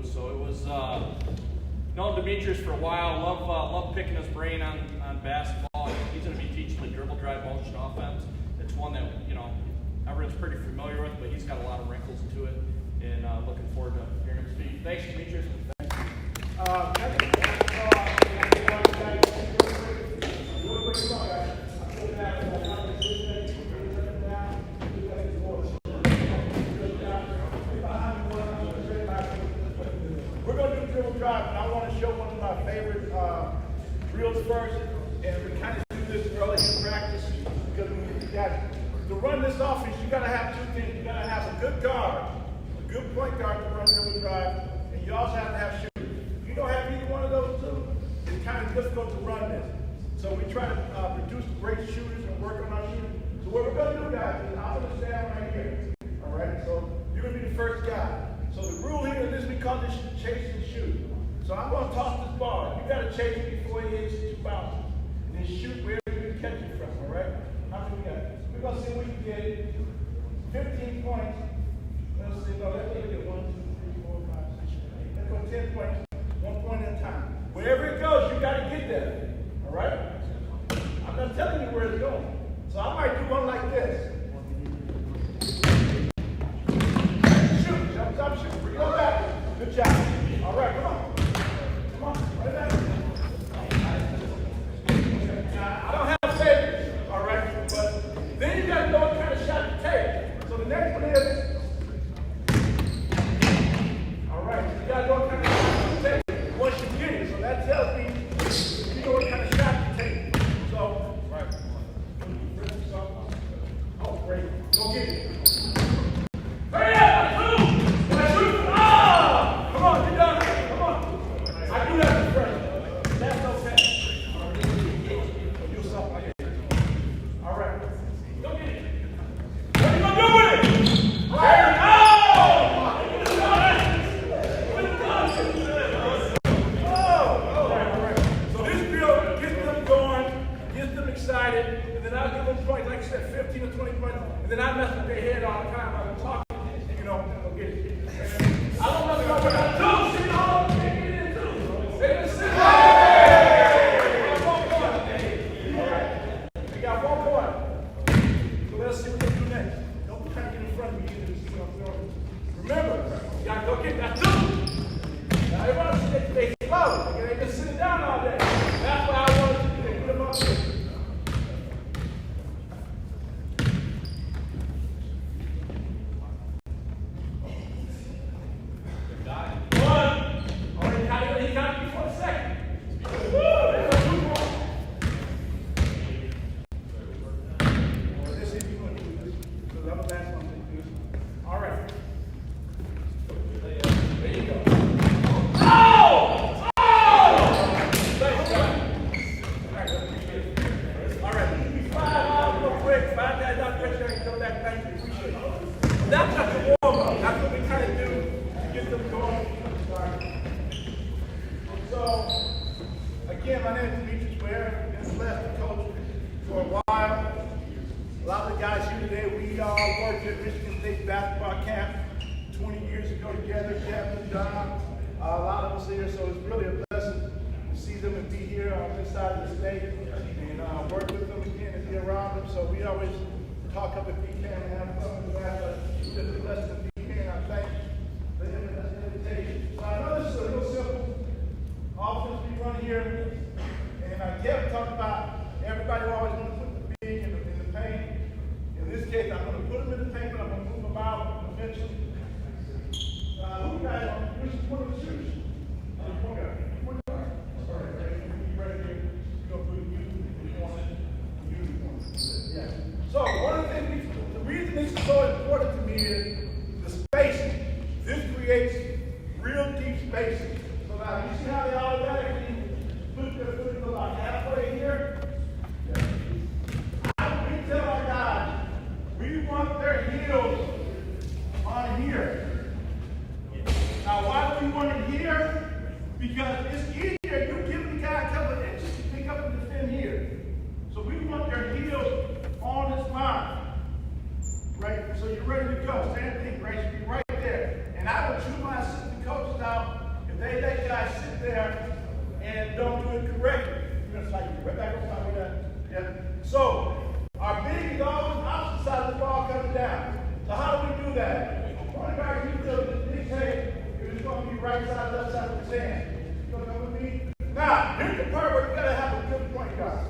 too. So it was known Dymetrius for a while. Love picking his brain on basketball. He's going to be teaching the dribble-drive motion offense. It's one that everyone's pretty familiar with, but he's got a lot of wrinkles to it. And looking forward to hearing him speak. Thanks, Dymetrius. We're going to do dribble-drive, and I want to show one of my favorite drills first. And we kind of do this early in practice because to run this offense, you got to have two things. You got to have a good guard, a good point guard to run dribble-drive, and you also have to have shooters. If you don't have either one of those two, it's kind of difficult to run this. So we try to produce great shooters and work on our shooting. So what we're going to do, guys, is I'm going to stand right here. All right? So you're going to be the first guy. So the rule here is we call this chase and shoot. So I'm going to toss this ball. You got to chase it before it hits you bounce. And then shoot wherever you can catch it from. All right? How many we got? We're going to see if we can get 15 points. Let's see. No, let's look at 1, 2, 3, 4, 5, 6, 7, 8. Let's go 10 points. 1 point at a time. Wherever it goes, you got to get there. All right? I'm not telling you where it's going. So I might do one like this. Shoot. Stop shooting. Bring it on back. Good job. All right, come on. Come on. Right back. I don't have favorites. All right? But then you got to know what kind of shot you take. So the next one is. All right. So you got to know what kind of shot you take once you get it. So that tells me you know what kind of shot you take. So, right. Oh, great. Go get it. Hurry up! Come on, get down here. Come on. I do that for freshman. That's okay. Do something like that. All right. Go get it. What are you going to do with it? There you go! Excited, and then I'll give them points, like I said, 15 or 20 points, and then I mess with their head all the time. I'm talking, go get it. I don't know what I do. See, all of them can't get in too. They just sit there. All right. They got 1 point. So let's see what they do next. Don't try to get in front of me either. This is what I'm doing. Remember, you got to go get that 2. Now, everybody, they slow. They've been sitting down all day. That's what I wanted to do. They put them up here. That's not the warm-up. That's what we kind of do to get them going. So, again, my name is Dymetrius Ware. I've been blessed to coach for a while. A lot of the guys here today, we all worked at Michigan State basketball camp 20 years ago together. Kevin, John, a lot of us here. So it's really a blessing to see them and be here on this side of the state and work with them again and be around them. So we always talk up at PK and have fun with that. It's just a blessing to be here, and I thank the invitation. So I know this is a real simple offense we run here, and I kept talking about everybody always want to put the big in the paint. In this case, I'm going to put them in the paint, but I'm going to move them out eventually. Who guys, which is one of the shooters? One guy. One guy. All right, right here. You're going to put you on it. Yeah. So one of the things, the reason this is so important to me is the spacing. This creates real deep spacing. So now you see how they automatically put their foot about halfway here? We tell our guys, we want their heels on here. Now why do we want it here? Because it's easier. You give the guy a couple of inches to pick up and defend here. So we want their heels on this line. Right? So you're ready to go. Same thing, right? Should be right there. And I would chew my assistant coaches out there and don't do it correctly, you're going to slide right back on top of that. Yeah. So, our big is always opposite side of the ball coming down. So how do we do that? Point guard, you feel this big tape, it's going to be right side, left side of the sand. You know what I mean? Now, here's the part where you got to have a good point guard.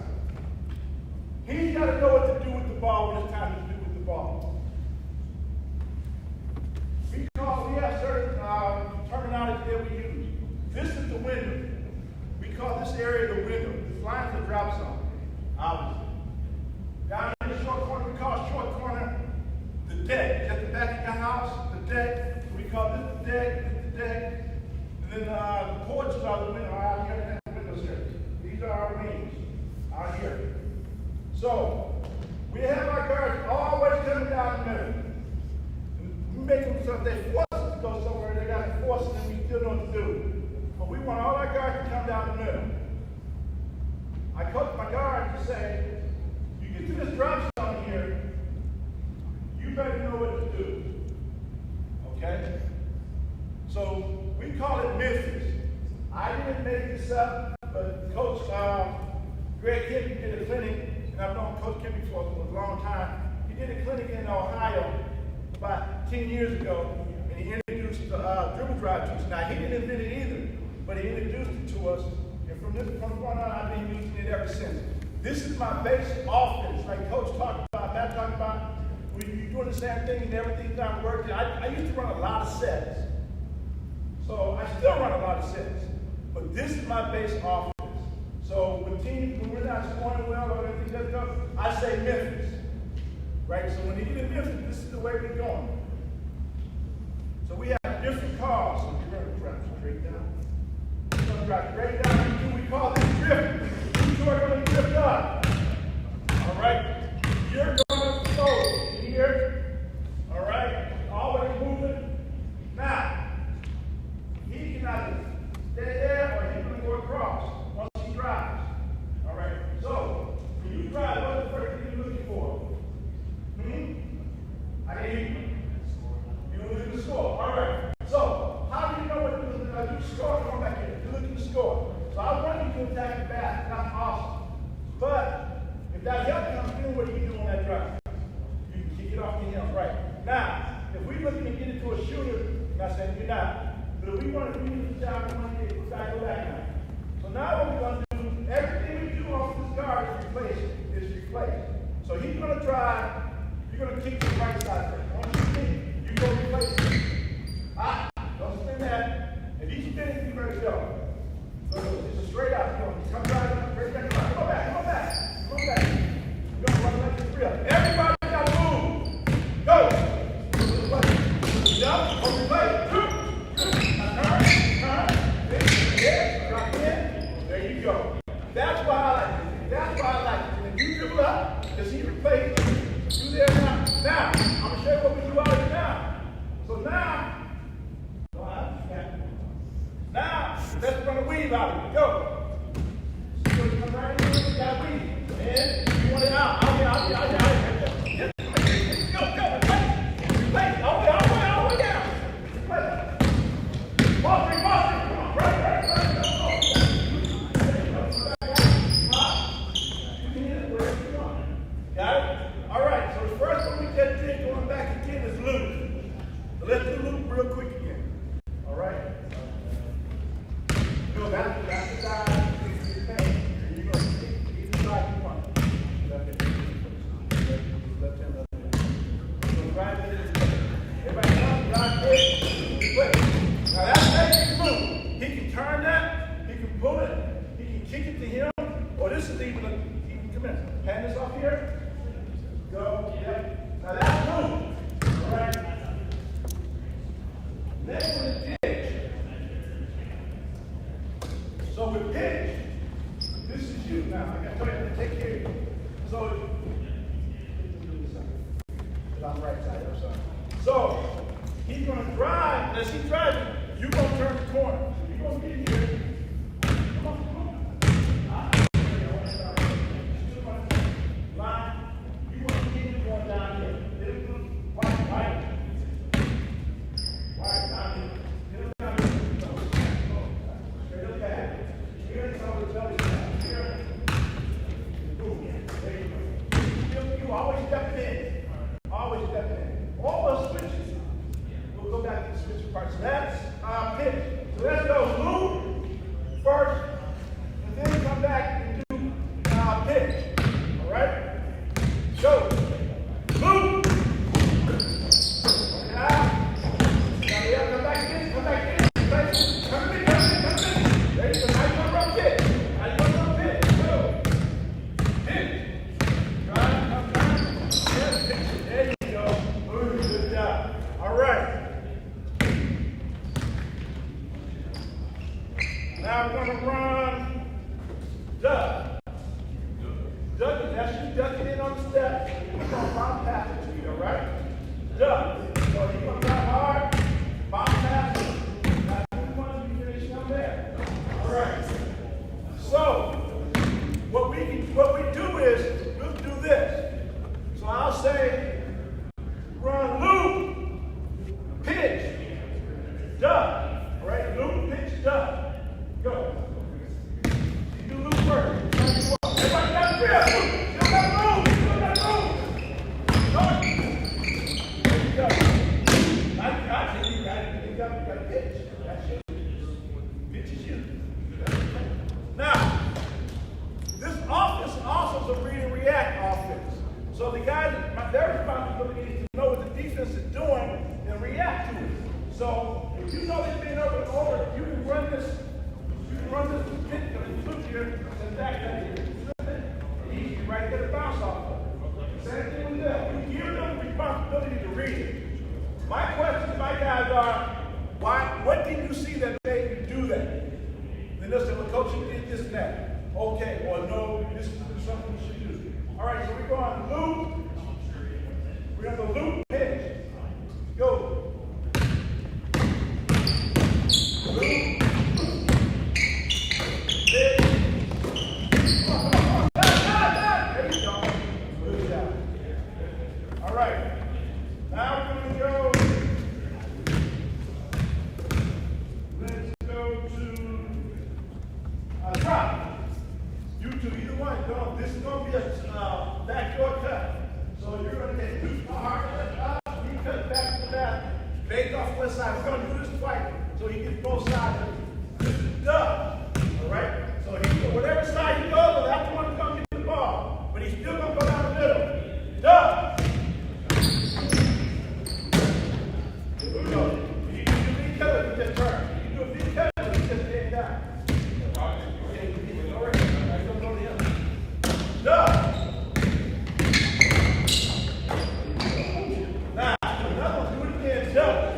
He's got to know what to do with the ball when it's time to do with the ball. We have certain terminology that we use. This is the window. We call this area the window. This line is the drop zone, obviously. Down in the short corner, we call short corner the deck. At the back of your house, the deck. We call this the deck, this the deck. And then the porches are the window out here, and the windows here. These are our wings out here. So, we have our guards always coming down the middle. We make them so they force us to go somewhere, they got to force it, and we still know what to do. But we want all our guards to come down the middle. I coach my guards to say, you get to this drop zone here, you better know what to do. Okay? So, we call it Memphis. I didn't make this up, but Coach Greg Kimby did a clinic, and I've known Coach Kimby for a long time. He did a clinic in Ohio about 10 years ago, and he introduced the dribble-drive to us. Now, he didn't invent it either, but he introduced it to us, and from this point on, I've been using it ever since. This is my base offense, like Coach talked about, Matt talked about, when you're doing the same thing and everything's not working. I used to run a lot of sets, so I still run a lot of sets, but this is my base offense. So when we're not scoring well or anything doesn't go, I say Memphis. Right? So when you get in Memphis, this is the way we're going. So we have different calls. So you're going to drop straight down. You're going to drop straight down. We call this drifting. You are going to drift up. All right? You're going to flow here. All right? Always moving. Now, he can either stay there or he's going to go across. Drives. All right. So when you drive, what's the first thing you're looking for? I hear you. You're looking at the score. All right. So how do you know what you're looking at? You score. Come back here. You're looking at the score. So I want you to attack the back. That's awesome. But if that help comes in, what do you do on that drive? You can kick it off the hill. Right. Now, if we're looking to get it to a shooter, I said you're not. But if we want to do the job, we want to get back now. So now what we're going to do, everything we do off this guard is replaced. So he's going to drive, you're going to kick the right side first. Once you kick, you go replace it. Don't spin that. If he's spinning, you better go. So it's a straight out. Come right, straight back. Come on back, come on back. Come on back. You're going to run like this real. Everybody got to move. Go. Jump, go replace. Turn. Drop in. There you go. That's why I like it. That's why I like it. When you dribble up, because he replaced you there now. Now, I'm going to show you what we do out here now. So now, let's run a weave out of it. Go. So you come right in, you got a weave. And you want it out. Out here. Go. Replace. All the way down. Replace. Ball three. Come on. Right. Got it? All right, so the first one we just did going back again is loop. So let's do loop real quick again. All right? No, that's the side. You're going to take either side you want. Left hand. So right there. Everybody come, drive this, flip. Now that's basic loop. He can turn that, he can pull it, he can kick it to him, or this is even come in. Hand this off here. Go. Yep. Now that's loop. All right. Next one is pitch. So with pitch, this is you now. I got to tell you to take care of you. So, I'm right side, I'm sorry. So, he's going to drive. As he drives, you're going to turn the corner. So you're going to get here. Come on. Line. You want to keep it going down here. White. Down here. Straight up back. Now we're going to run duck. Duck, that's you ducking in on the step. We're going to bounce pass it to you, all right? Duck. So you're going to drive hard, bounce pass it. Now you want to be finishing up there. All right. So what we do is we'll do this. So I'll say run loop, pitch, duck. All right, loop, pitch, duck. Go. You do loop first. Everybody got the grip. You don't got to move. You don't got to move. Go. There you go. I think you got to pitch. That's you. Pitch is you. Now, this offense also is a read and react offense. So the guys, their responsibility is to know what the defense is doing and react to it. So if you know they've been over and over, you can run this. You can run this loop here and back that here. Easy, right? Get a bounce off of it. Same thing with that. You give them the responsibility to read it. My questions to my guys are, what did you see that made you do that? Then they'll say, well, coach, you did this and that. Okay, or no, this is something you should do. All right, so we go on loop. We're on the loop pitch. Go. Loop. Pitch. There you go. Good job. All right. Now we're going to go. Let's go to drop. You two, either one. Go. This is going to be a backdoor cut. So you're going to get two hard cut, he cuts back to the back, based off one side. We're going to do this twice, so he gets both sides. This is duck. All right? So whatever side he goes, that's the one that's going to get the ball. But he's still going to go down the middle. Duck. Here we go. You can do big cutters, you just turn. You can do a big cutter, you just stay down. Okay, all right. Let's go to him. Duck. Now, another one, do it again, duck.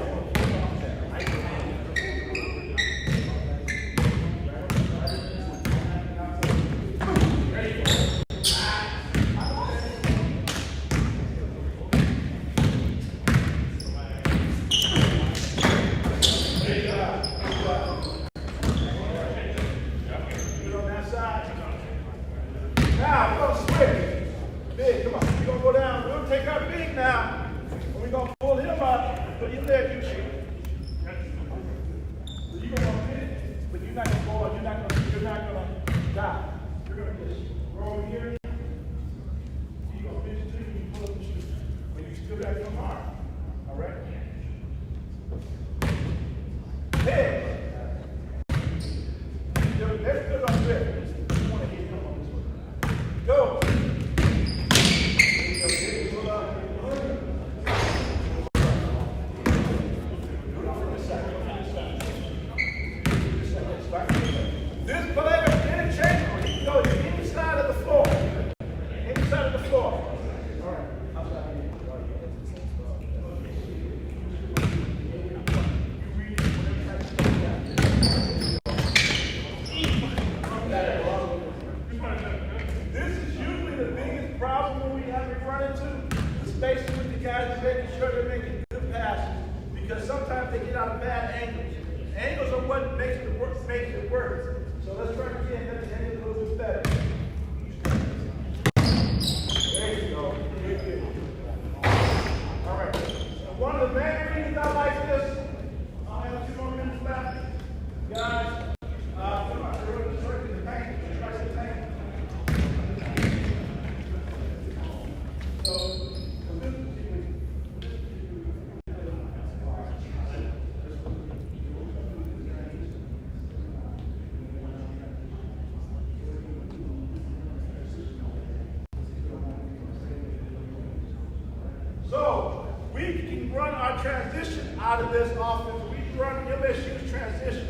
Transition out of this offense. We run MSU's transition.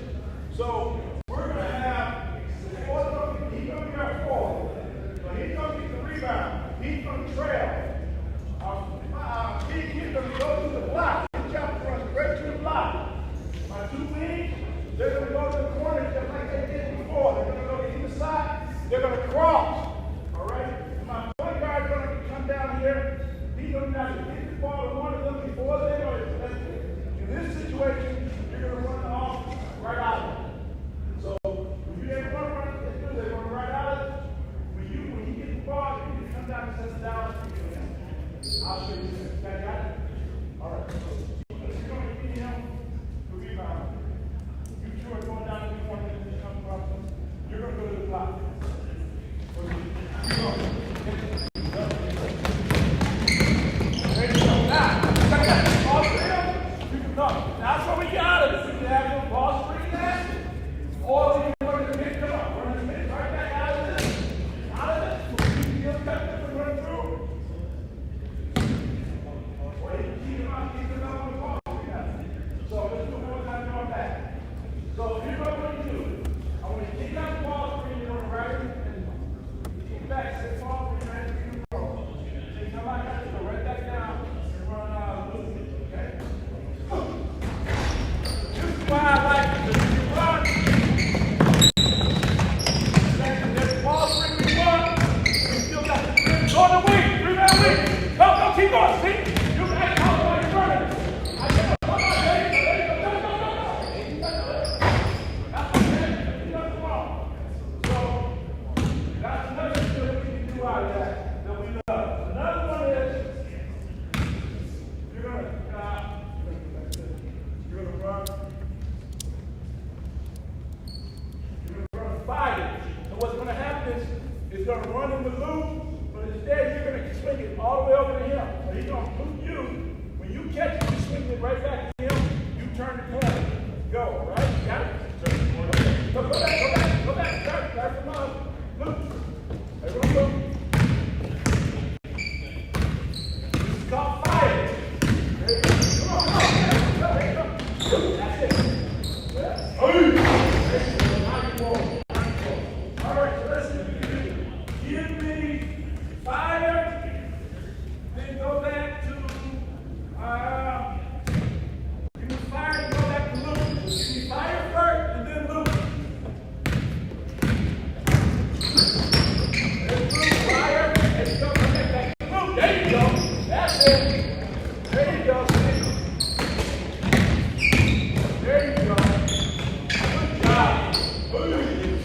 So we're going to have he's going to be our forward. So he's going to get the rebound. He's going to trail. He's going to go to the block. His job runs straight to the block. My two wings, they're going to go to the corner just like they did. cross. All right? My point guard is going to come down here. He's going to have to hit the ball to one of them before they go. In this situation, you're going to run off right out of it. So if you ever want to run it, they're going to right out of it. When you get the ball, you can come down and set it down. I'll show you. Got it? All right. So you're going to get him to rebound. You two are going down to the corner and then come across them. You're going to go to the block. There you go. Now, ball screen, you can come. That's what we get out of it. You can have your ball screen there, or you run in the mid, come on, run in the mid, right back out of this. Out of it. You can cut this and run through. Or you can keep it up on the ball screen. So let's do one time going back. So here's what we're going to do. I want to kick out the ball screen, you're going to right and kick back, sit ball screen, right and roll. So you come back out, go right back down and run loose. Okay? This is why I like it, because if you run, there's ball screen we run, we still got the grip. Go on the wing, 3-man wing. Go, keep going, see? You got to call while you're running. I get up, come on, there you go, that's okay, you got the ball. So, that's another thing that we can do out of that we love. Another one is, you're going to run 5. So what's going to happen is, it's going to run in the loop, but instead you're going to swing it all the way over to him. So he's going to loop you. When you catch it, you swing it right back to him. You turn the corner. Go, right? Got it? Turn the corner. So go back. Start from up. Loop. Everyone loop. This is called fire. There you go. Come on. There you go. That's it. Yeah. Now you roll. All right, so listen. Give me fire. Then go back to give me fire and go back to loop. Give me fire first and then loop. There's loop, fire, and you go back to loop. There you go. That's it. There you go. There you go. Good job.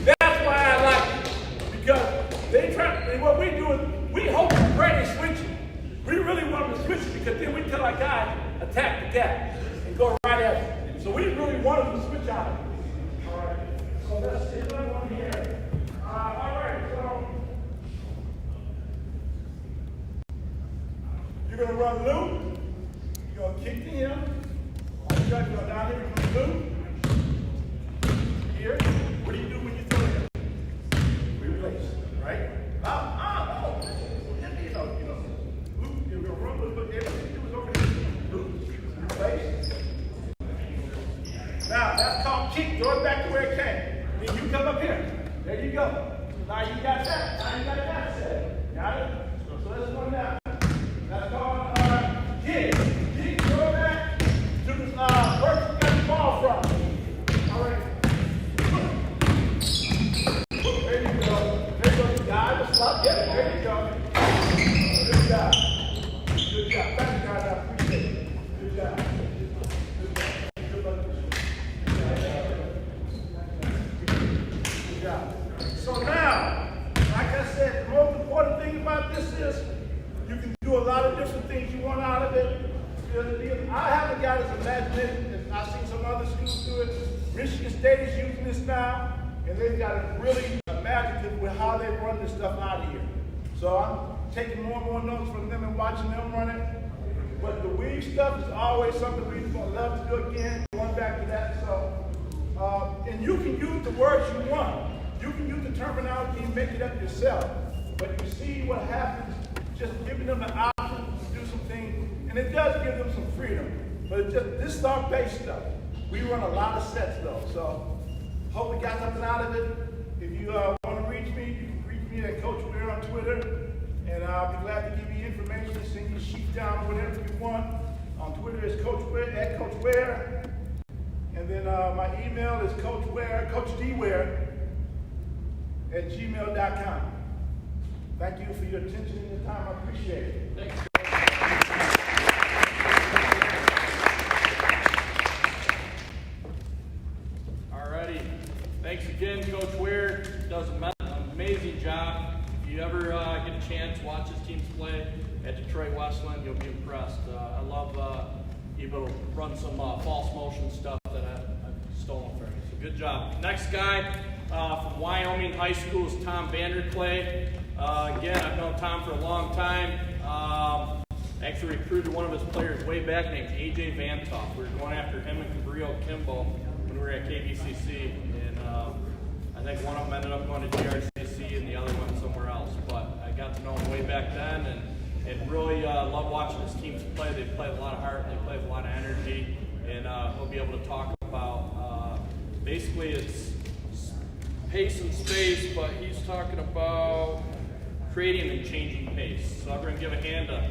That's why I like it. Because they try, and what we do is we hope to pray they switch it. We really want them to switch it because then we tell our guys, attack the gap and go right at it. So we really want them to switch out of it. All right. So let's see another one here. All right. So you're going to run loop. You're going to kick to him. All you guys go down here. You're going to loop. Here. What do you do when you throw it? Replace. Right? Loop. You're going to run loop, but everything you do is over here. Loop. Replace. Now, that's called kick. Throw it back to where it came. Then you come up here. There you go. Now you got that. Now you got that set. Got it? So let's go now. That's called kick. Kick. Throw it back to the person you got the ball from. All right. There you go. There you go. You got it. Stop. Yeah, there you go. Good job. Good job. Thank you, guys. I appreciate it. Good job. Good job. Good job. So now, like I said, the most important thing about this is you can do a lot of different things you want out of it. I haven't got as imaginative. I've seen some other schools do it. Michigan State is using this now, and they've got it really imaginative with how they run this stuff out of here. So I'm taking more and more notes from them and watching them run it. But the weave stuff is always something we're going to love to do again. Going back to that. So, and you can use the words you want. You can use the terminology and make it up yourself. But you see what happens just giving them the option to do some things. And it does give them some freedom. But it's just, this is our base stuff. We run a lot of sets though. So hope you got something out of it. If you want to reach me, you can reach me at Coach Ware on Twitter. And I'll be glad to give you information, send you sheet down, whatever you want. On Twitter is Coach Ware, at Coach Ware. And then my email is Coach Ware, Coach D Ware at gmail.com. Thank you for your attention and your time. I appreciate it. Thanks. Alrighty. Thanks again, Coach Ware. Does an amazing job. If you ever get a chance, watch his teams play at Detroit Westland, you'll be impressed. I love able to run some false motion stuff that I've stolen from you. So good job. Next guy from Wyoming High School is Tom Vanderclay. Again, I've known Tom for a long time. Actually recruited one of his players way back named AJ Vantoff. We were going after him and Cabrillo Kimball when we were at KBCC. And I think one of them ended up going to GRCC and the other one somewhere else. But I got to know him way back then and really love watching his teams play. They play with a lot of heart, they play with a lot of energy. And he'll be able to talk about basically it's pace and space, but he's talking about creating and changing pace. So I'm going to give a hand to